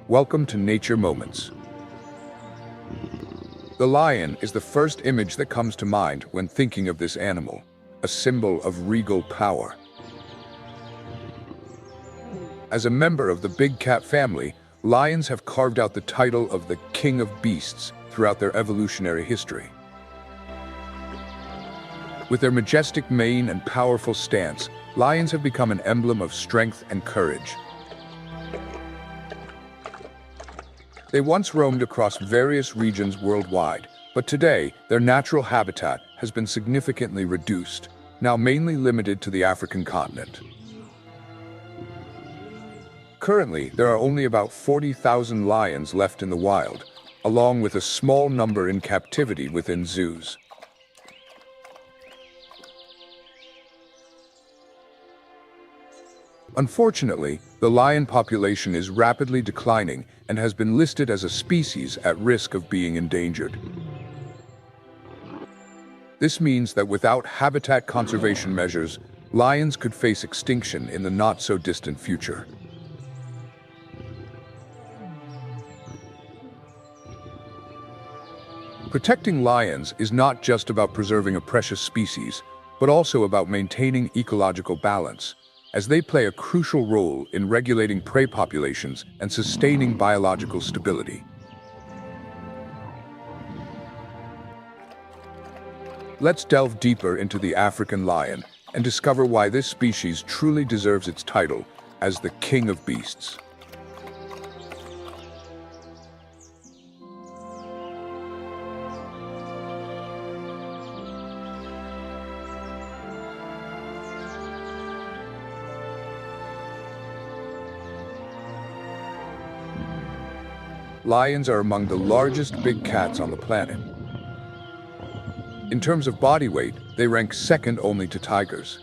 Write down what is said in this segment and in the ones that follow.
Welcome to Nature Moments. The lion is the first image that comes to mind when thinking of this animal, a symbol of regal power. As a member of the big cat family, lions have carved out the title of the king of beasts throughout their evolutionary history. With their majestic mane and powerful stance, lions have become an emblem of strength and courage. They once roamed across various regions worldwide, but today their natural habitat has been significantly reduced, now mainly limited to the African continent. Currently, there are only about 40,000 lions left in the wild, along with a small number in captivity within zoos. Unfortunately, the lion population is rapidly declining and has been listed as a species at risk of being endangered. This means that without habitat conservation measures, lions could face extinction in the not-so-distant future. Protecting lions is not just about preserving a precious species, but also about maintaining ecological balance, as they play a crucial role in regulating prey populations and sustaining biological stability. Let's delve deeper into the African lion and discover why this species truly deserves its title as the king of beasts. Lions are among the largest big cats on the planet. In terms of body weight, they rank second only to tigers.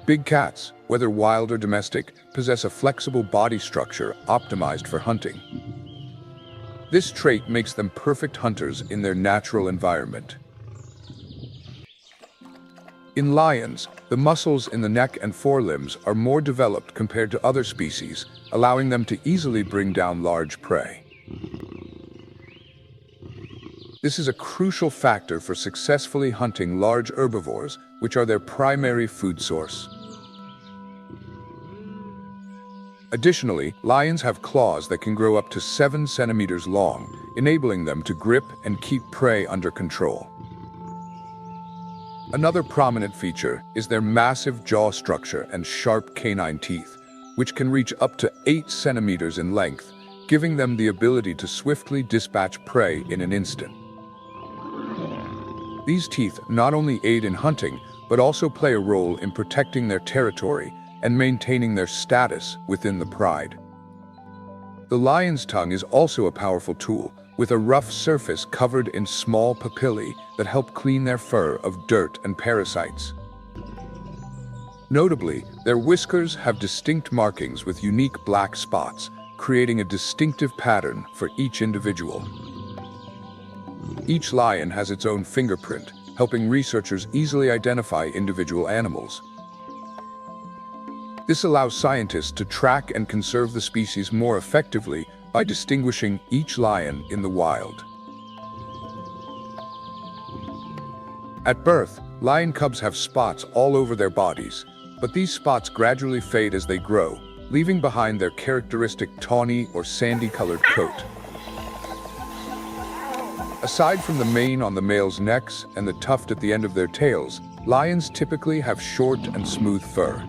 Big cats, whether wild or domestic, possess a flexible body structure optimized for hunting. This trait makes them perfect hunters in their natural environment. In lions, the muscles in the neck and forelimbs are more developed compared to other species, allowing them to easily bring down large prey. This is a crucial factor for successfully hunting large herbivores, which are their primary food source. Additionally, lions have claws that can grow up to 7 centimeters long, enabling them to grip and keep prey under control. Another prominent feature is their massive jaw structure and sharp canine teeth, which can reach up to 8 centimeters in length, giving them the ability to swiftly dispatch prey in an instant. These teeth not only aid in hunting, but also play a role in protecting their territory and maintaining their status within the pride. The lion's tongue is also a powerful tool, with a rough surface covered in small papillae that help clean their fur of dirt and parasites. Notably, their whiskers have distinct markings with unique black spots, creating a distinctive pattern for each individual. Each lion has its own fingerprint, helping researchers easily identify individual animals. This allows scientists to track and conserve the species more effectively by distinguishing each lion in the wild. At birth, lion cubs have spots all over their bodies, but these spots gradually fade as they grow, leaving behind their characteristic tawny or sandy-colored coat. Aside from the mane on the male's necks and the tuft at the end of their tails, lions typically have short and smooth fur.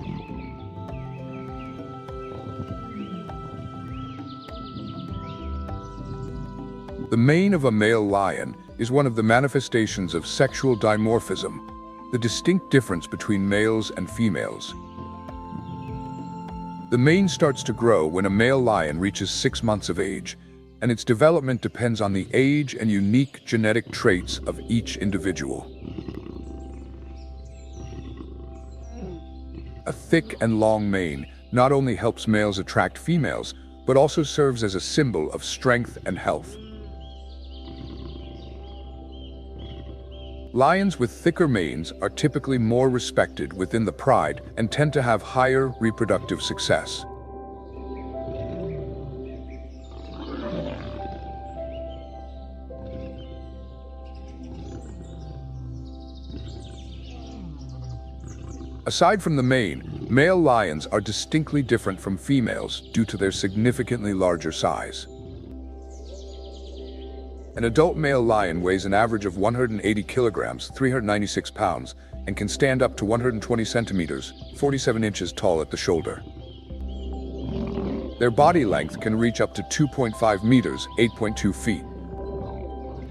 The mane of a male lion is one of the manifestations of sexual dimorphism, the distinct difference between males and females. The mane starts to grow when a male lion reaches 6 months of age, and its development depends on the age and unique genetic traits of each individual. A thick and long mane not only helps males attract females, but also serves as a symbol of strength and health. Lions with thicker manes are typically more respected within the pride and tend to have higher reproductive success. Aside from the mane, male lions are distinctly different from females due to their significantly larger size. An adult male lion weighs an average of 180 kilograms, 396 pounds, and can stand up to 120 centimeters, 47 inches tall at the shoulder. Their body length can reach up to 2.5 meters, 8.2 feet.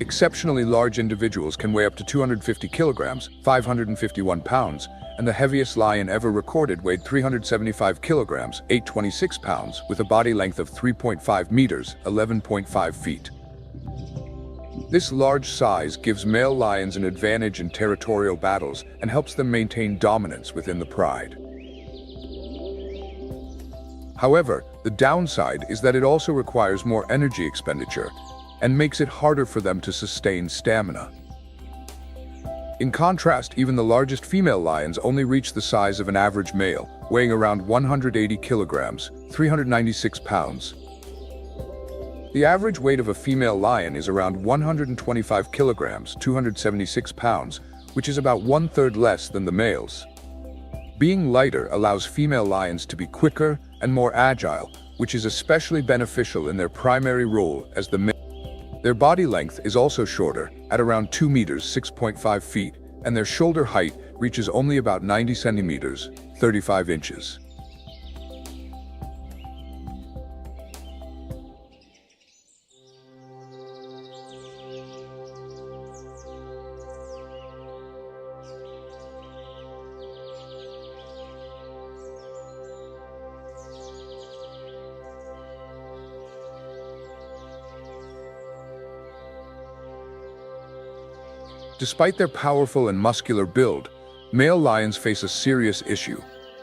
Exceptionally large individuals can weigh up to 250 kilograms, 551 pounds, and the heaviest lion ever recorded weighed 375 kilograms, 826 pounds, with a body length of 3.5 meters, 11.5 feet. This large size gives male lions an advantage in territorial battles and helps them maintain dominance within the pride. However, the downside is that it also requires more energy expenditure and makes it harder for them to sustain stamina. In contrast, even the largest female lions only reach the size of an average male, weighing around 180 kilograms, 396 pounds. The average weight of a female lion is around 125 kilograms, 276 pounds, which is about 1/3 less than the males. Being lighter allows female lions to be quicker and more agile, which is especially beneficial in their primary role as the male. Their body length is also shorter, at around 2 meters, 6.5 feet, and their shoulder height reaches only about 90 centimeters, 35 inches. Despite their powerful and muscular build, male lions face a serious issue.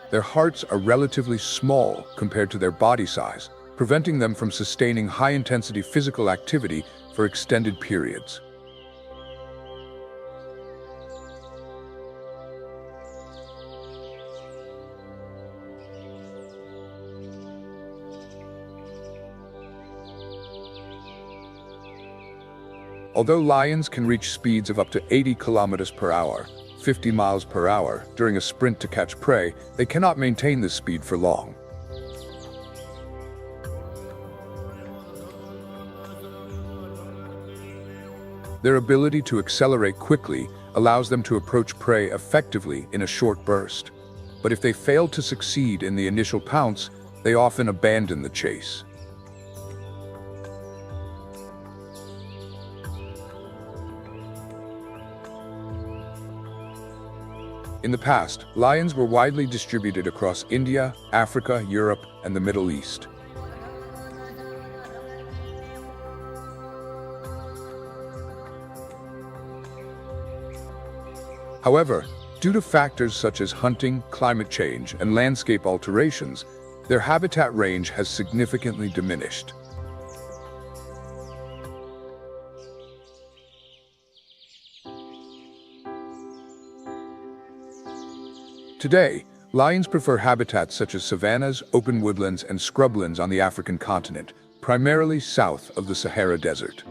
Their hearts are relatively small compared to their body size, preventing them from sustaining high-intensity physical activity for extended periods. Although lions can reach speeds of up to 80 kilometers per hour, 50 miles per hour, during a sprint to catch prey, they cannot maintain this speed for long. Their ability to accelerate quickly allows them to approach prey effectively in a short burst. But if they fail to succeed in the initial pounce, they often abandon the chase. In the past, lions were widely distributed across India, Africa, Europe, and the Middle East. However, due to factors such as hunting, climate change, and landscape alterations, their habitat range has significantly diminished. Today, lions prefer habitats such as savannas, open woodlands, and scrublands on the African continent, primarily south of the Sahara Desert.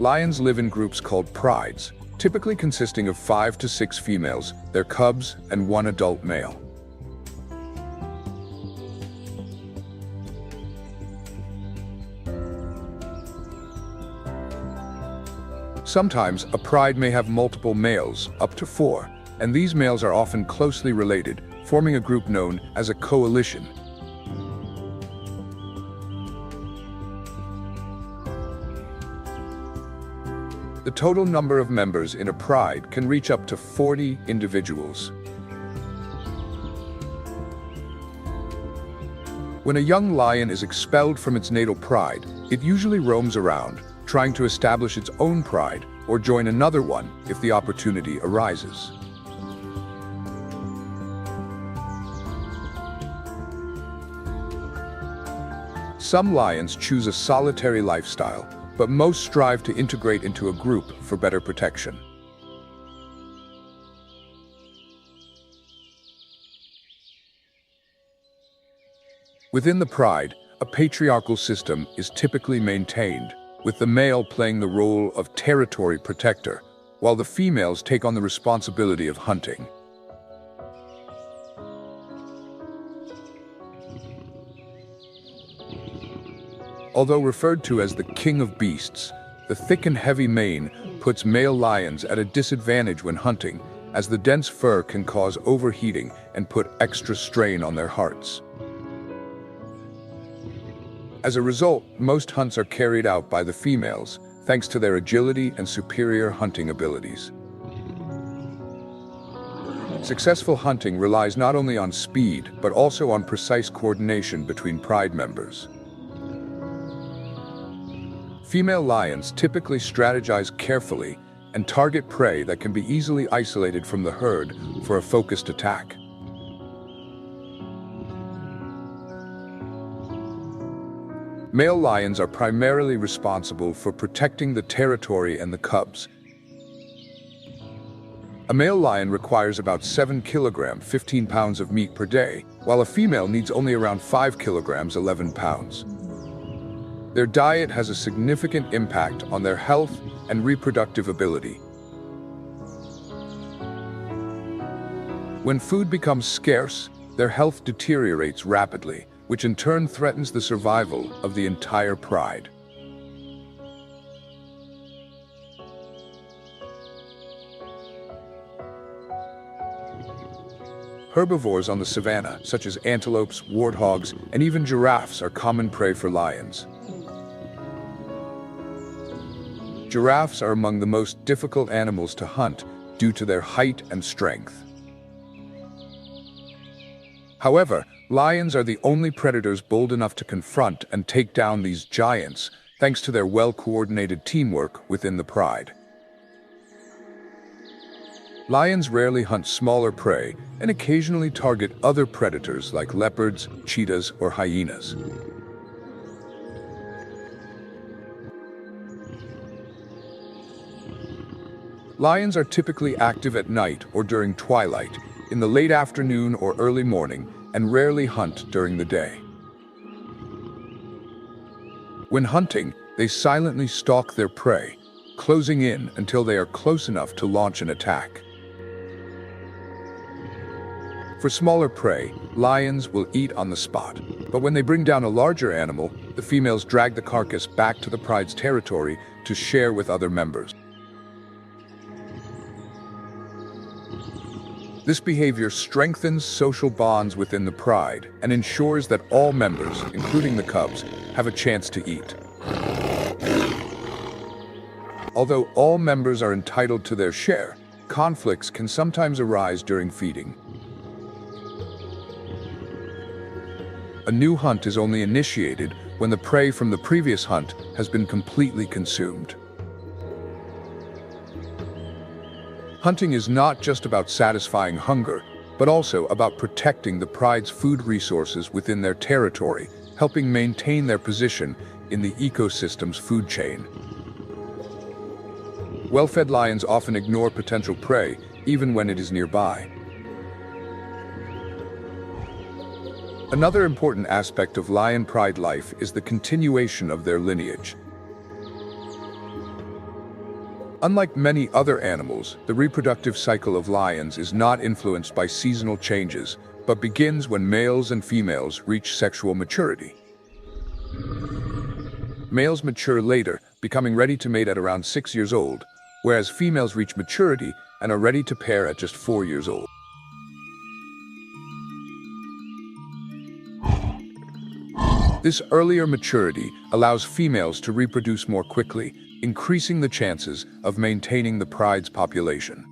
Lions live in groups called prides, typically consisting of 5 to 6 females, their cubs, and one adult male. Sometimes, a pride may have multiple males, up to 4, and these males are often closely related, forming a group known as a coalition. The total number of members in a pride can reach up to 40 individuals. When a young lion is expelled from its natal pride, it usually roams around, trying to establish its own pride or join another one if the opportunity arises. Some lions choose a solitary lifestyle, but most strive to integrate into a group for better protection. Within the pride, a patriarchal system is typically maintained, with the male playing the role of territory protector, while the females take on the responsibility of hunting. Although referred to as the king of beasts, the thick and heavy mane puts male lions at a disadvantage when hunting, as the dense fur can cause overheating and put extra strain on their hearts. As a result, most hunts are carried out by the females, thanks to their agility and superior hunting abilities. Successful hunting relies not only on speed, but also on precise coordination between pride members. Female lions typically strategize carefully and target prey that can be easily isolated from the herd for a focused attack. Male lions are primarily responsible for protecting the territory and the cubs. A male lion requires about 7 kilograms, 15 pounds of meat per day, while a female needs only around 5 kilograms, 11 pounds. Their diet has a significant impact on their health and reproductive ability. When food becomes scarce, their health deteriorates rapidly, which in turn threatens the survival of the entire pride. Herbivores on the savanna, such as antelopes, warthogs, and even giraffes, are common prey for lions. Giraffes are among the most difficult animals to hunt due to their height and strength. However, lions are the only predators bold enough to confront and take down these giants, thanks to their well-coordinated teamwork within the pride. Lions rarely hunt smaller prey and occasionally target other predators like leopards, cheetahs, or hyenas. Lions are typically active at night or during twilight, in the late afternoon or early morning, and rarely hunt during the day. When hunting, they silently stalk their prey, closing in until they are close enough to launch an attack. For smaller prey, lions will eat on the spot, but when they bring down a larger animal, the females drag the carcass back to the pride's territory to share with other members. This behavior strengthens social bonds within the pride and ensures that all members, including the cubs, have a chance to eat. Although all members are entitled to their share, conflicts can sometimes arise during feeding. A new hunt is only initiated when the prey from the previous hunt has been completely consumed. Hunting is not just about satisfying hunger, but also about protecting the pride's food resources within their territory, helping maintain their position in the ecosystem's food chain. Well-fed lions often ignore potential prey, even when it is nearby. Another important aspect of lion pride life is the continuation of their lineage. Unlike many other animals, the reproductive cycle of lions is not influenced by seasonal changes, but begins when males and females reach sexual maturity. Males mature later, becoming ready to mate at around 6 years old, whereas females reach maturity and are ready to pair at just 4 years old. This earlier maturity allows females to reproduce more quickly, increasing the chances of maintaining the pride's population.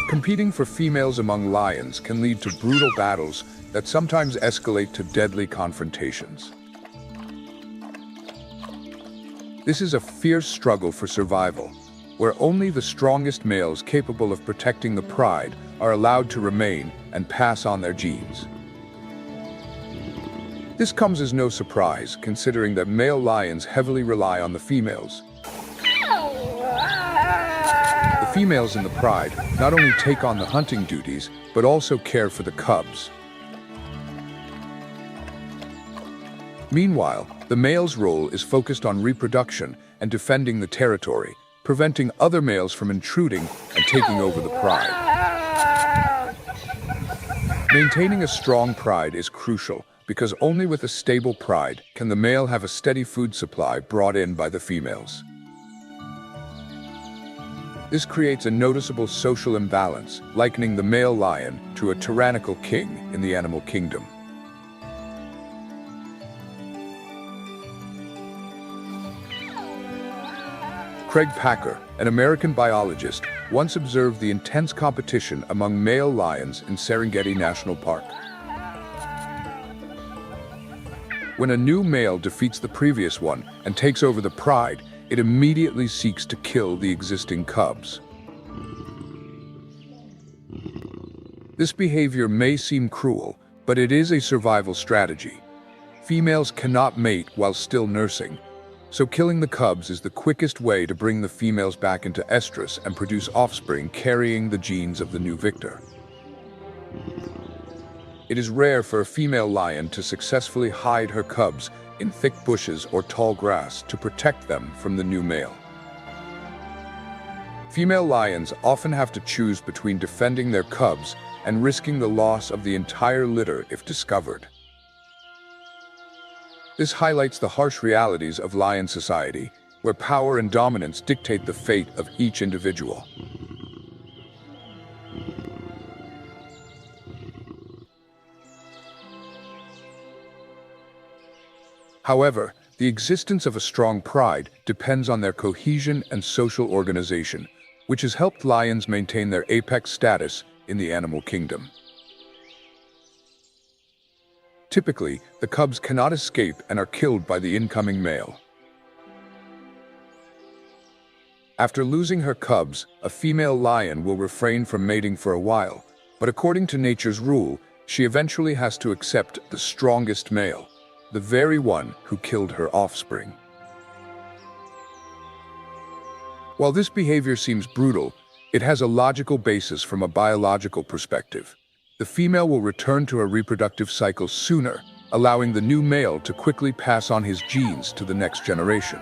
Competing for females among lions can lead to brutal battles that sometimes escalate to deadly confrontations. This is a fierce struggle for survival, where only the strongest males capable of protecting the pride are allowed to remain and pass on their genes. This comes as no surprise, considering that male lions heavily rely on the females. The females in the pride not only take on the hunting duties, but also care for the cubs. Meanwhile, the male's role is focused on reproduction and defending the territory, preventing other males from intruding and taking over the pride. Maintaining a strong pride is crucial, because only with a stable pride can the male have a steady food supply brought in by the females. This creates a noticeable social imbalance, likening the male lion to a tyrannical king in the animal kingdom. Craig Packer, an American biologist, once observed the intense competition among male lions in Serengeti National Park. When a new male defeats the previous one and takes over the pride, it immediately seeks to kill the existing cubs. This behavior may seem cruel, but it is a survival strategy. Females cannot mate while still nursing, so killing the cubs is the quickest way to bring the females back into estrus and produce offspring carrying the genes of the new victor. It is rare for a female lion to successfully hide her cubs in thick bushes or tall grass to protect them from the new male. Female lions often have to choose between defending their cubs and risking the loss of the entire litter if discovered. This highlights the harsh realities of lion society, where power and dominance dictate the fate of each individual. However, the existence of a strong pride depends on their cohesion and social organization, which has helped lions maintain their apex status in the animal kingdom. Typically, the cubs cannot escape and are killed by the incoming male. After losing her cubs, a female lion will refrain from mating for a while, but according to nature's rule, she eventually has to accept the strongest male, the very one who killed her offspring. While this behavior seems brutal, it has a logical basis from a biological perspective. The female will return to her reproductive cycle sooner, allowing the new male to quickly pass on his genes to the next generation.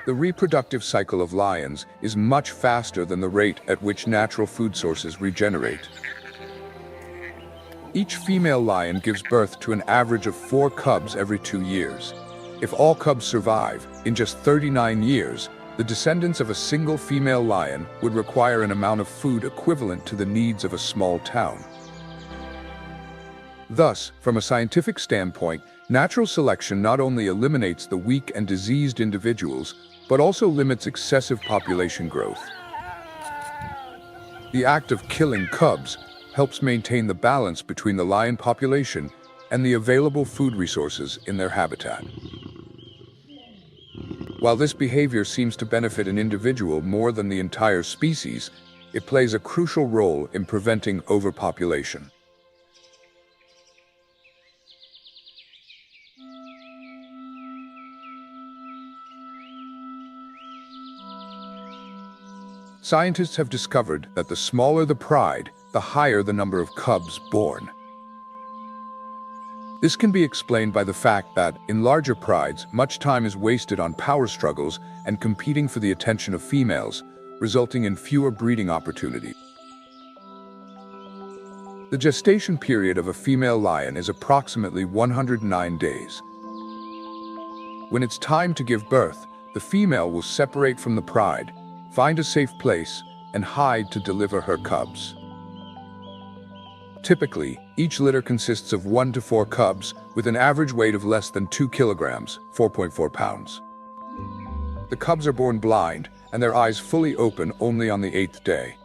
The reproductive cycle of lions is much faster than the rate at which natural food sources regenerate. Each female lion gives birth to an average of 4 cubs every 2 years. If all cubs survive, in just 39 years, the descendants of a single female lion would require an amount of food equivalent to the needs of a small town. Thus, from a scientific standpoint, natural selection not only eliminates the weak and diseased individuals, but also limits excessive population growth. The act of killing cubs helps maintain the balance between the lion population and the available food resources in their habitat. While this behavior seems to benefit an individual more than the entire species, it plays a crucial role in preventing overpopulation. Scientists have discovered that the smaller the pride, the higher the number of cubs born. This can be explained by the fact that, in larger prides, much time is wasted on power struggles and competing for the attention of females, resulting in fewer breeding opportunities. The gestation period of a female lion is approximately 109 days. When it's time to give birth, the female will separate from the pride, find a safe place, and hide to deliver her cubs. Typically, each litter consists of 1 to 4 cubs with an average weight of less than 2 kilograms, 4.4 pounds. The cubs are born blind, and their eyes fully open only on the 8th day.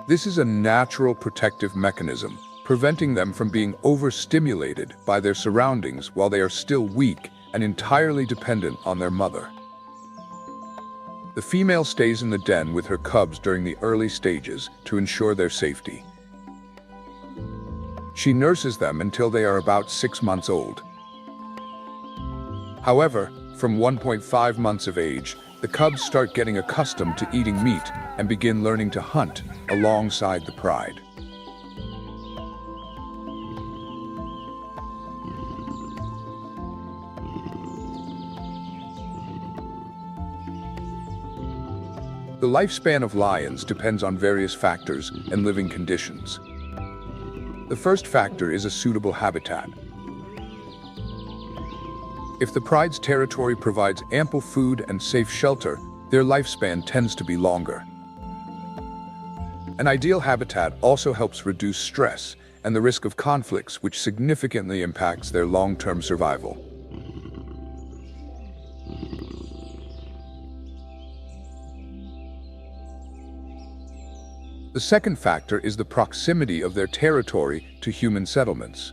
This is a natural protective mechanism, preventing them from being overstimulated by their surroundings while they are still weak and entirely dependent on their mother. The female stays in the den with her cubs during the early stages to ensure their safety. She nurses them until they are about 6 months old. However, from 1.5 months of age, the cubs start getting accustomed to eating meat and begin learning to hunt alongside the pride. The lifespan of lions depends on various factors and living conditions. The first factor is a suitable habitat. If the pride's territory provides ample food and safe shelter, their lifespan tends to be longer. An ideal habitat also helps reduce stress and the risk of conflicts, which significantly impacts their long-term survival. The second factor is the proximity of their territory to human settlements.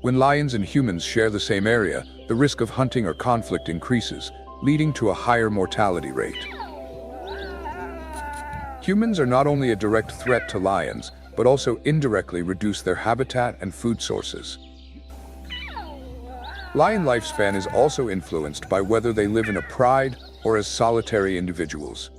When lions and humans share the same area, the risk of hunting or conflict increases, leading to a higher mortality rate. Humans are not only a direct threat to lions, but also indirectly reduce their habitat and food sources. Lion lifespan is also influenced by whether they live in a pride or as solitary individuals.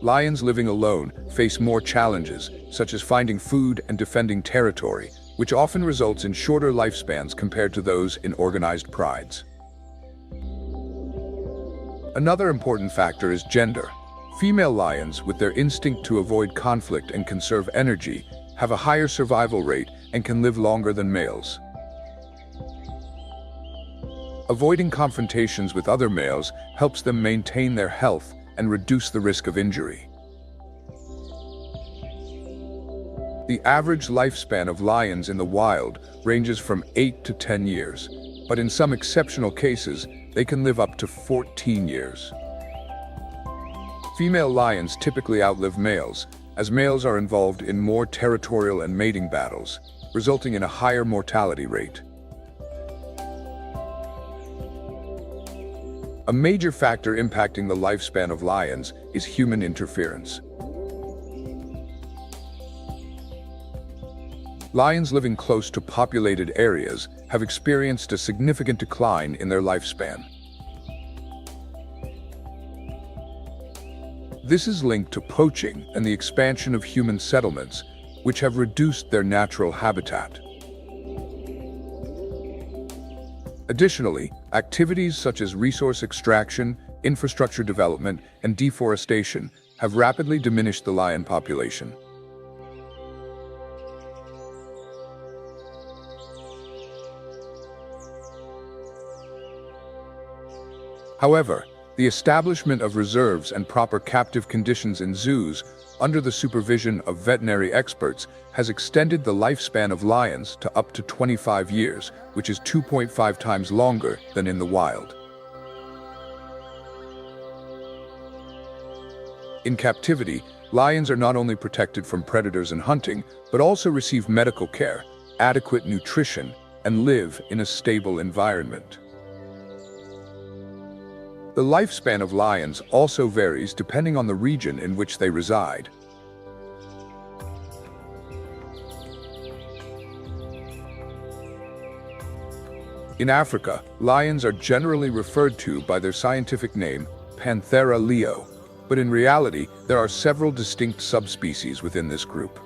Lions living alone face more challenges, such as finding food and defending territory, which often results in shorter lifespans compared to those in organized prides. Another important factor is gender. Female lions, with their instinct to avoid conflict and conserve energy, have a higher survival rate and can live longer than males. Avoiding confrontations with other males helps them maintain their health and reduce the risk of injury. The average lifespan of lions in the wild ranges from 8 to 10 years, but in some exceptional cases, they can live up to 14 years. Female lions typically outlive males, as males are involved in more territorial and mating battles, resulting in a higher mortality rate. A major factor impacting the lifespan of lions is human interference. Lions living close to populated areas have experienced a significant decline in their lifespan. This is linked to poaching and the expansion of human settlements, which have reduced their natural habitat. Additionally, activities such as resource extraction, infrastructure development, and deforestation have rapidly diminished the lion population. However, the establishment of reserves and proper captive conditions in zoos, under the supervision of veterinary experts, has extended the lifespan of lions to up to 25 years, which is 2.5 times longer than in the wild. In captivity, lions are not only protected from predators and hunting, but also receive medical care, adequate nutrition, and live in a stable environment. The lifespan of lions also varies depending on the region in which they reside. In Africa, lions are generally referred to by their scientific name, Panthera leo, but in reality, there are several distinct subspecies within this group.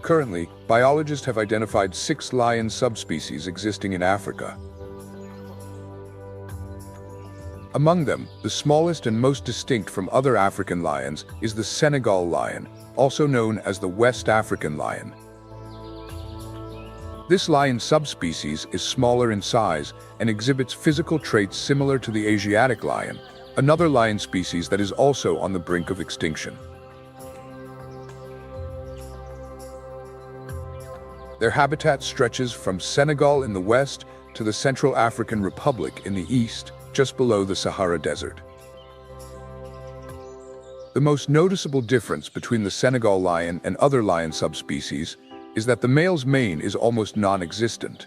Currently, biologists have identified 6 lion subspecies existing in Africa. Among them, the smallest and most distinct from other African lions is the Senegal lion, also known as the West African lion. This lion subspecies is smaller in size and exhibits physical traits similar to the Asiatic lion, another lion species that is also on the brink of extinction. Their habitat stretches from Senegal in the west to the Central African Republic in the east, just below the Sahara Desert. The most noticeable difference between the Senegal lion and other lion subspecies is that the male's mane is almost non-existent.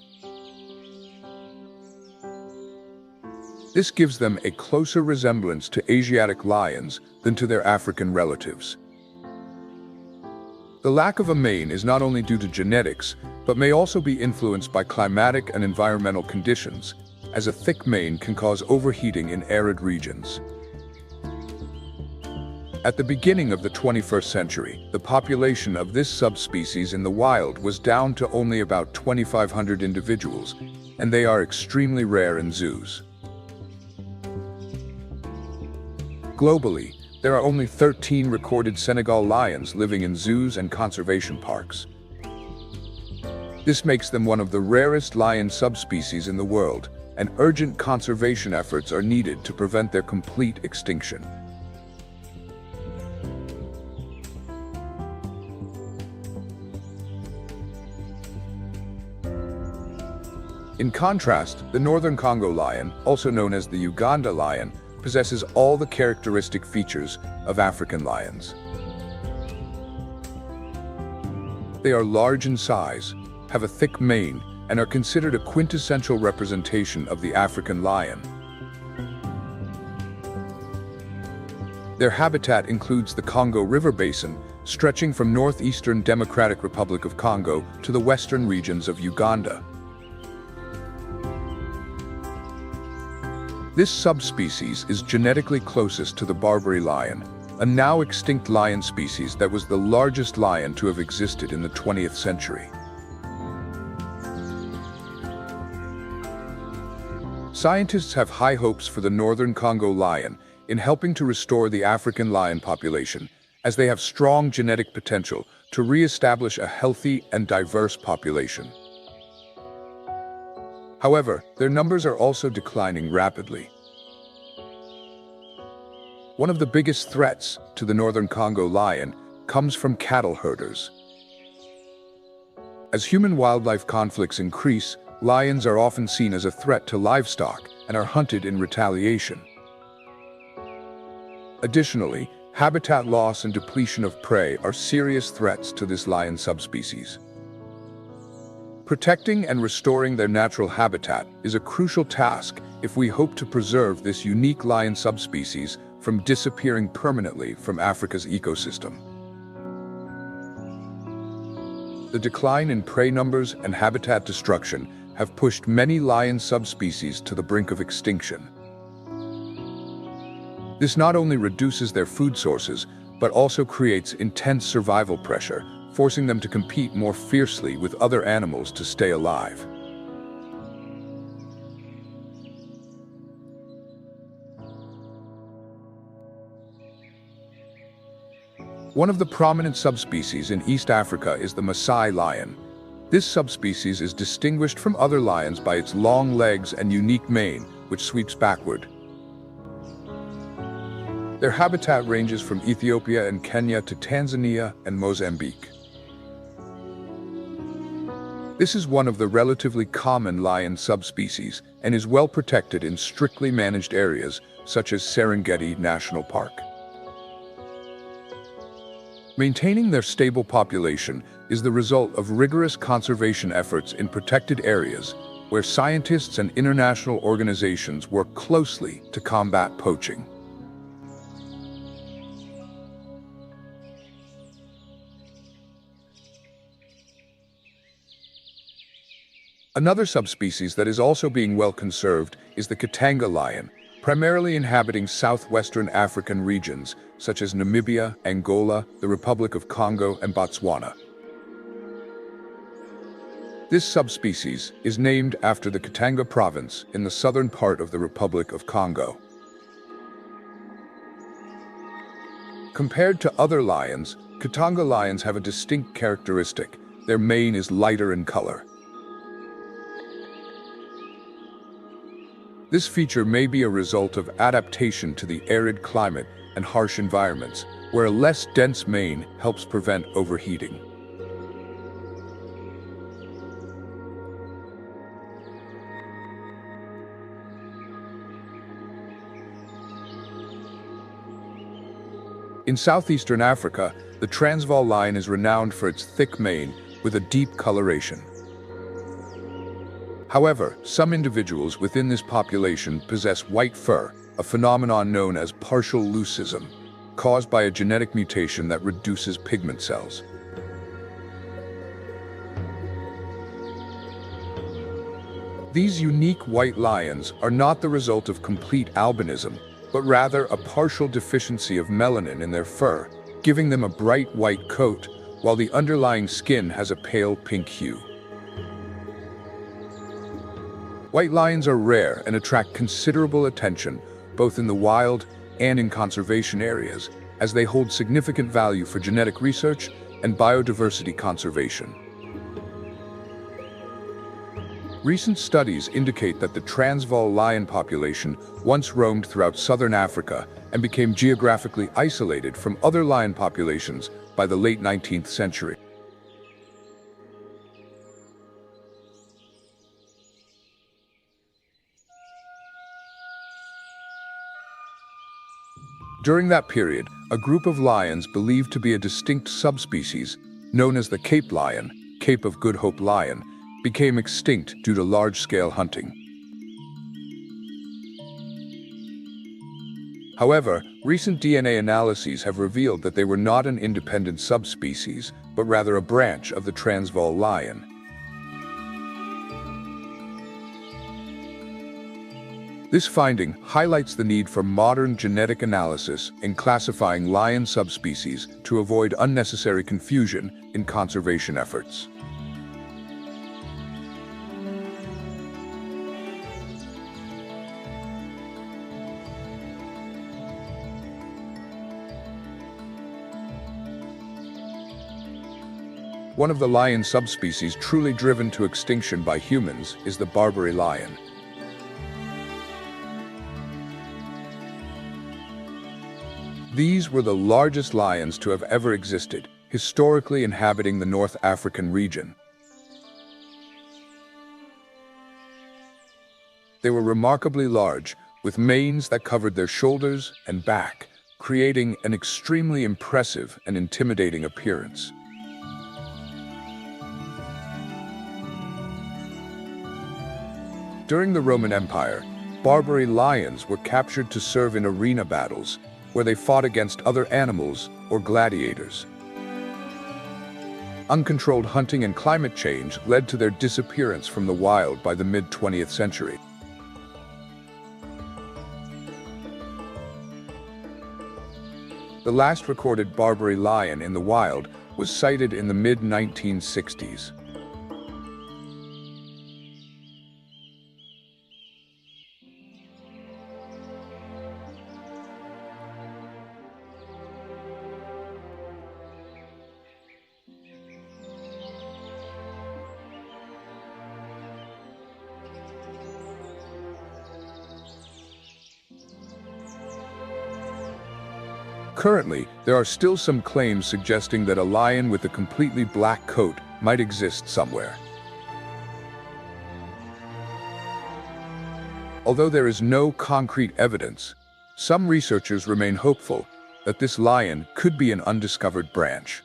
This gives them a closer resemblance to Asiatic lions than to their African relatives. The lack of a mane is not only due to genetics, but may also be influenced by climatic and environmental conditions, as a thick mane can cause overheating in arid regions. At the beginning of the 21st century, the population of this subspecies in the wild was down to only about 2,500 individuals, and they are extremely rare in zoos. Globally, there are only 13 recorded Senegal lions living in zoos and conservation parks. This makes them one of the rarest lion subspecies in the world, and urgent conservation efforts are needed to prevent their complete extinction. In contrast, the northern Congo lion, also known as the Uganda lion, possesses all the characteristic features of African lions. They are large in size, have a thick mane, and are considered a quintessential representation of the African lion. Their habitat includes the Congo River Basin, stretching from northeastern Democratic Republic of Congo to the western regions of Uganda. This subspecies is genetically closest to the Barbary lion, a now extinct lion species that was the largest lion to have existed in the 20th century. Scientists have high hopes for the northern Congo lion in helping to restore the African lion population, as they have strong genetic potential to re-establish a healthy and diverse population. However, their numbers are also declining rapidly. One of the biggest threats to the northern Congo lion comes from cattle herders. As human-wildlife conflicts increase, lions are often seen as a threat to livestock and are hunted in retaliation. Additionally, habitat loss and depletion of prey are serious threats to this lion subspecies. Protecting and restoring their natural habitat is a crucial task if we hope to preserve this unique lion subspecies from disappearing permanently from Africa's ecosystem. The decline in prey numbers and habitat destruction have pushed many lion subspecies to the brink of extinction. This not only reduces their food sources, but also creates intense survival pressure, forcing them to compete more fiercely with other animals to stay alive. One of the prominent subspecies in East Africa is the Maasai lion. This subspecies is distinguished from other lions by its long legs and unique mane, which sweeps backward. Their habitat ranges from Ethiopia and Kenya to Tanzania and Mozambique. This is one of the relatively common lion subspecies and is well protected in strictly managed areas such as Serengeti National Park. Maintaining their stable population is the result of rigorous conservation efforts in protected areas where scientists and international organizations work closely to combat poaching. Another subspecies that is also being well conserved is the Katanga lion, primarily inhabiting southwestern African regions such as Namibia, Angola, the Republic of Congo, and Botswana. This subspecies is named after the Katanga province in the southern part of the Republic of Congo. Compared to other lions, Katanga lions have a distinct characteristic. Their mane is lighter in color. This feature may be a result of adaptation to the arid climate and harsh environments, where a less dense mane helps prevent overheating. In southeastern Africa, the Transvaal lion is renowned for its thick mane with a deep coloration. However, some individuals within this population possess white fur, a phenomenon known as partial leucism, caused by a genetic mutation that reduces pigment cells. These unique white lions are not the result of complete albinism, but rather a partial deficiency of melanin in their fur, giving them a bright white coat, while the underlying skin has a pale pink hue. White lions are rare and attract considerable attention, both in the wild and in conservation areas, as they hold significant value for genetic research and biodiversity conservation. Recent studies indicate that the Transvaal lion population once roamed throughout southern Africa and became geographically isolated from other lion populations by the late 19th century. During that period, a group of lions believed to be a distinct subspecies, known as the Cape lion, Cape of Good Hope lion, became extinct due to large-scale hunting. However, recent DNA analyses have revealed that they were not an independent subspecies, but rather a branch of the Transvaal lion. This finding highlights the need for modern genetic analysis in classifying lion subspecies to avoid unnecessary confusion in conservation efforts. One of the lion subspecies truly driven to extinction by humans is the Barbary lion. These were the largest lions to have ever existed, historically inhabiting the North African region. They were remarkably large, with manes that covered their shoulders and back, creating an extremely impressive and intimidating appearance. During the Roman Empire, Barbary lions were captured to serve in arena battles, where they fought against other animals or gladiators. Uncontrolled hunting and climate change led to their disappearance from the wild by the mid-20th century. The last recorded Barbary lion in the wild was sighted in the mid-1960s. Currently, there are still some claims suggesting that a lion with a completely black coat might exist somewhere. Although there is no concrete evidence, some researchers remain hopeful that this lion could be an undiscovered branch.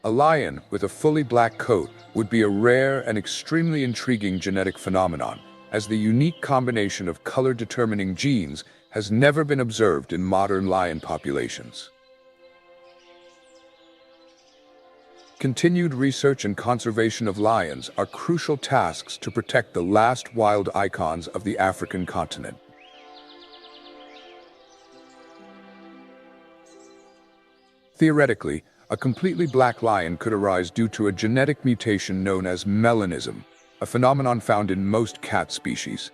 A lion with a fully black coat would be a rare and extremely intriguing genetic phenomenon, as the unique combination of color-determining genes has never been observed in modern lion populations. Continued research and conservation of lions are crucial tasks to protect the last wild icons of the African continent. Theoretically, a completely black lion could arise due to a genetic mutation known as melanism, a phenomenon found in most cat species.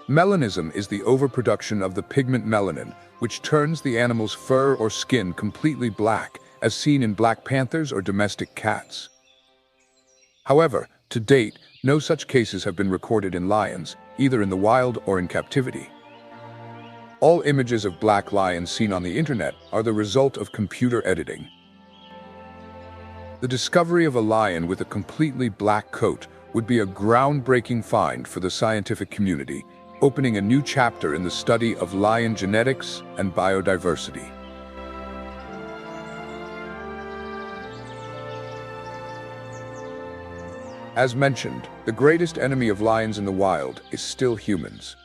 Melanism is the overproduction of the pigment melanin, which turns the animal's fur or skin completely black, as seen in black panthers or domestic cats. However, to date, no such cases have been recorded in lions, either in the wild or in captivity. All images of black lions seen on the internet are the result of computer editing. The discovery of a lion with a completely black coat would be a groundbreaking find for the scientific community, opening a new chapter in the study of lion genetics and biodiversity. As mentioned, the greatest enemy of lions in the wild is still humans.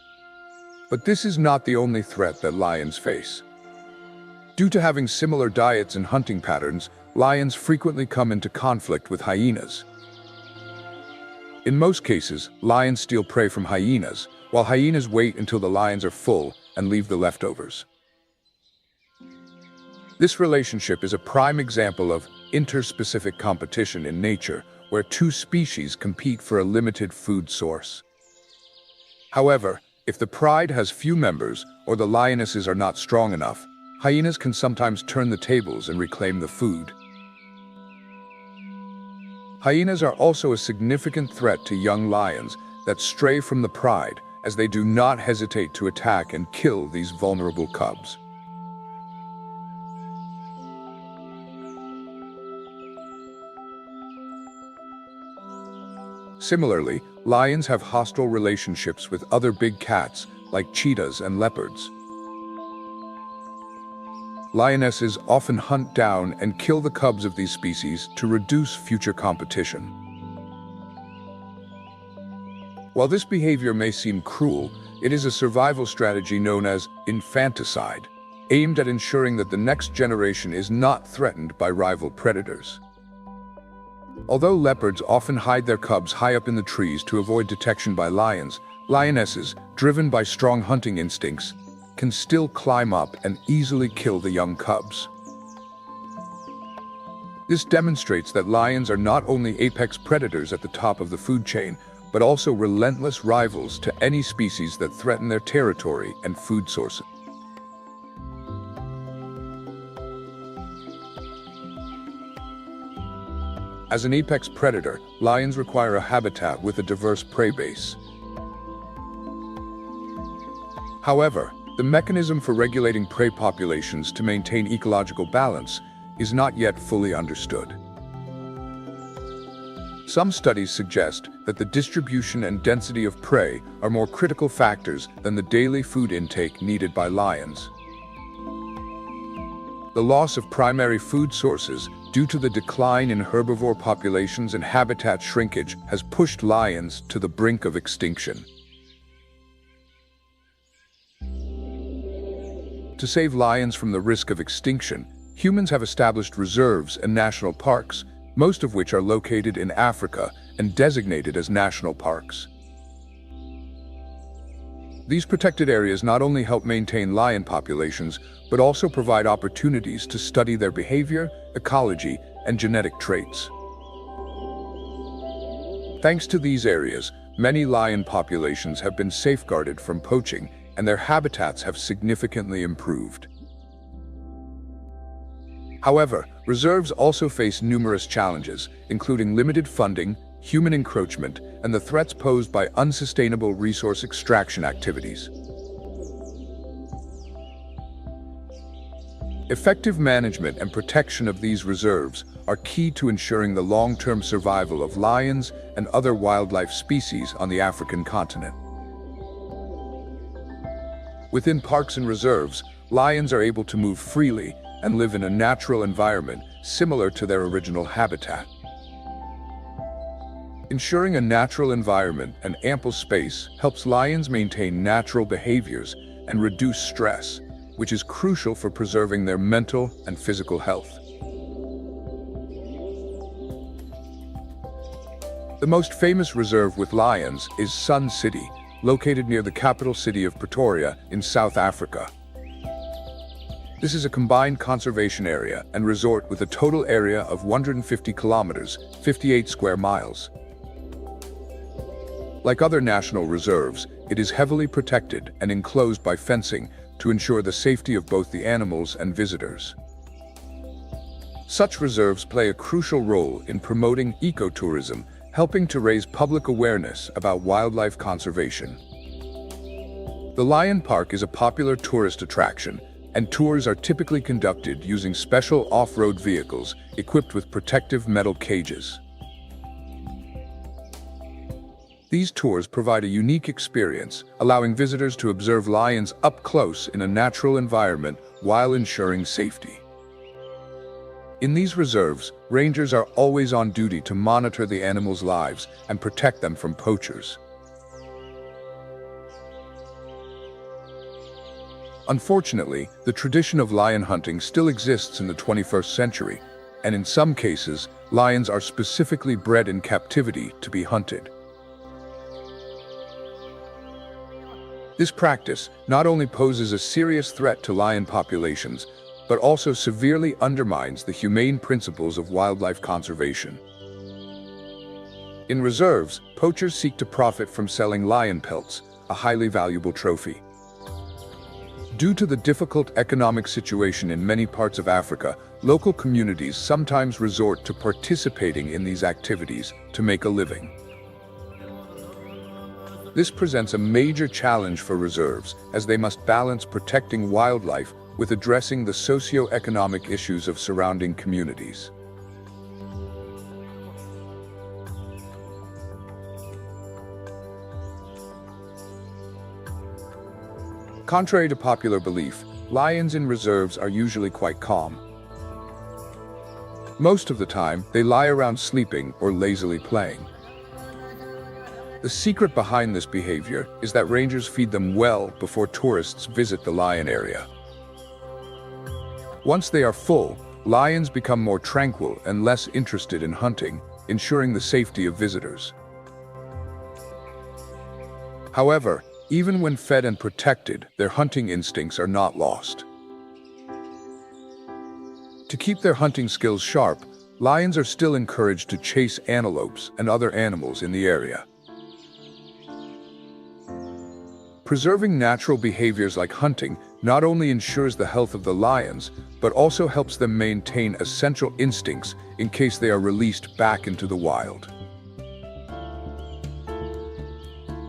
But this is not the only threat that lions face. Due to having similar diets and hunting patterns, lions frequently come into conflict with hyenas. In most cases, lions steal prey from hyenas, while hyenas wait until the lions are full and leave the leftovers. This relationship is a prime example of interspecific competition in nature, where two species compete for a limited food source. However, if the pride has few members or the lionesses are not strong enough, hyenas can sometimes turn the tables and reclaim the food. Hyenas are also a significant threat to young lions that stray from the pride, as they do not hesitate to attack and kill these vulnerable cubs. Similarly, lions have hostile relationships with other big cats like cheetahs and leopards. Lionesses often hunt down and kill the cubs of these species to reduce future competition. While this behavior may seem cruel, it is a survival strategy known as infanticide, aimed at ensuring that the next generation is not threatened by rival predators. Although leopards often hide their cubs high up in the trees to avoid detection by lions, lionesses, driven by strong hunting instincts, can still climb up and easily kill the young cubs. This demonstrates that lions are not only apex predators at the top of the food chain, but also relentless rivals to any species that threaten their territory and food sources. As an apex predator, lions require a habitat with a diverse prey base. However, the mechanism for regulating prey populations to maintain ecological balance is not yet fully understood. Some studies suggest that the distribution and density of prey are more critical factors than the daily food intake needed by lions. The loss of primary food sources due to the decline in herbivore populations and habitat shrinkage has pushed lions to the brink of extinction. To save lions from the risk of extinction, humans have established reserves and national parks, most of which are located in Africa and designated as national parks. These protected areas not only help maintain lion populations, but also provide opportunities to study their behavior, ecology, and genetic traits. Thanks to these areas, many lion populations have been safeguarded from poaching, and their habitats have significantly improved. However, reserves also face numerous challenges, including limited funding, human encroachment, and the threats posed by unsustainable resource extraction activities. Effective management and protection of these reserves are key to ensuring the long-term survival of lions and other wildlife species on the African continent. Within parks and reserves, lions are able to move freely and live in a natural environment similar to their original habitat. Ensuring a natural environment and ample space helps lions maintain natural behaviors and reduce stress, which is crucial for preserving their mental and physical health. The most famous reserve with lions is Sun City, located near the capital city of Pretoria in South Africa. This is a combined conservation area and resort with a total area of 150 kilometers, 58 square miles. Like other national reserves, it is heavily protected and enclosed by fencing to ensure the safety of both the animals and visitors. Such reserves play a crucial role in promoting ecotourism, helping to raise public awareness about wildlife conservation. The Lion Park is a popular tourist attraction, and tours are typically conducted using special off-road vehicles equipped with protective metal cages. These tours provide a unique experience, allowing visitors to observe lions up close in a natural environment while ensuring safety. In these reserves, rangers are always on duty to monitor the animals' lives and protect them from poachers. Unfortunately, the tradition of lion hunting still exists in the 21st century, and in some cases, lions are specifically bred in captivity to be hunted. This practice not only poses a serious threat to lion populations, but also severely undermines the humane principles of wildlife conservation. In reserves, poachers seek to profit from selling lion pelts, a highly valuable trophy. Due to the difficult economic situation in many parts of Africa, local communities sometimes resort to participating in these activities to make a living. This presents a major challenge for reserves, as they must balance protecting wildlife with addressing the socio-economic issues of surrounding communities. Contrary to popular belief, lions in reserves are usually quite calm. Most of the time, they lie around sleeping or lazily playing. The secret behind this behavior is that rangers feed them well before tourists visit the lion area. Once they are full, lions become more tranquil and less interested in hunting, ensuring the safety of visitors. However, even when fed and protected, their hunting instincts are not lost. To keep their hunting skills sharp, lions are still encouraged to chase antelopes and other animals in the area. Preserving natural behaviors like hunting not only ensures the health of the lions, but also helps them maintain essential instincts in case they are released back into the wild.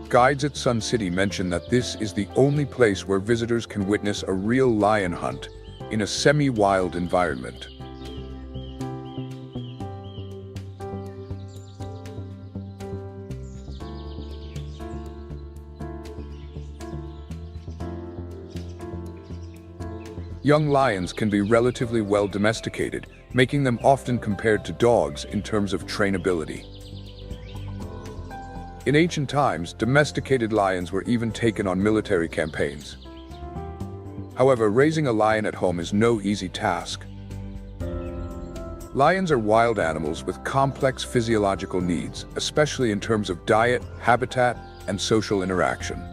Guides at Sun City mention that this is the only place where visitors can witness a real lion hunt in a semi-wild environment. Young lions can be relatively well domesticated, making them often compared to dogs in terms of trainability. In ancient times, domesticated lions were even taken on military campaigns. However, raising a lion at home is no easy task. Lions are wild animals with complex physiological needs, especially in terms of diet, habitat, and social interaction.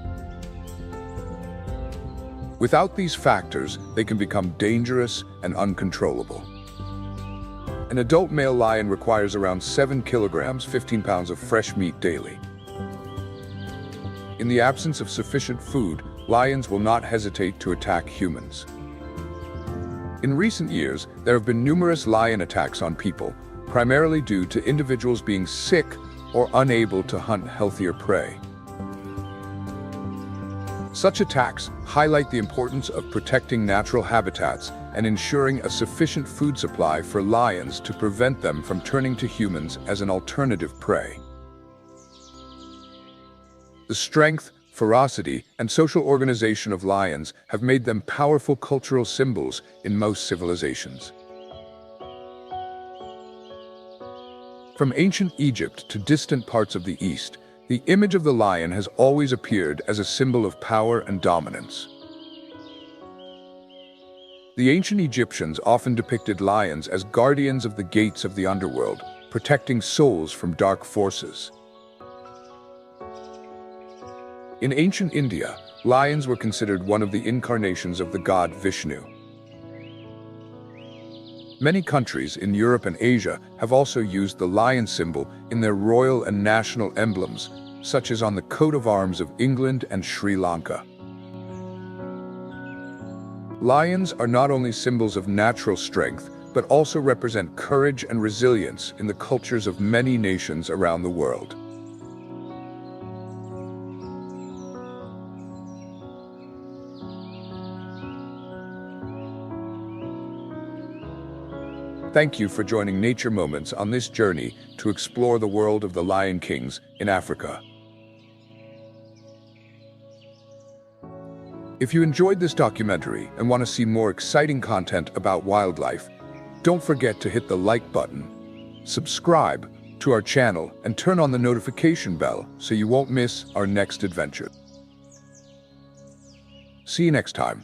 Without these factors, they can become dangerous and uncontrollable. An adult male lion requires around 7 kilograms, 15 pounds of fresh meat daily. In the absence of sufficient food, lions will not hesitate to attack humans. In recent years, there have been numerous lion attacks on people, primarily due to individuals being sick or unable to hunt healthier prey. Such attacks highlight the importance of protecting natural habitats and ensuring a sufficient food supply for lions to prevent them from turning to humans as an alternative prey. The strength, ferocity, and social organization of lions have made them powerful cultural symbols in most civilizations. From ancient Egypt to distant parts of the East, the image of the lion has always appeared as a symbol of power and dominance. The ancient Egyptians often depicted lions as guardians of the gates of the underworld, protecting souls from dark forces. In ancient India, lions were considered one of the incarnations of the god Vishnu. Many countries in Europe and Asia have also used the lion symbol in their royal and national emblems, such as on the coat of arms of England and Sri Lanka. Lions are not only symbols of natural strength, but also represent courage and resilience in the cultures of many nations around the world. Thank you for joining Nature Moments on this journey to explore the world of the Lion Kings in Africa. If you enjoyed this documentary and want to see more exciting content about wildlife, don't forget to hit the like button, subscribe to our channel, and turn on the notification bell so you won't miss our next adventure. See you next time.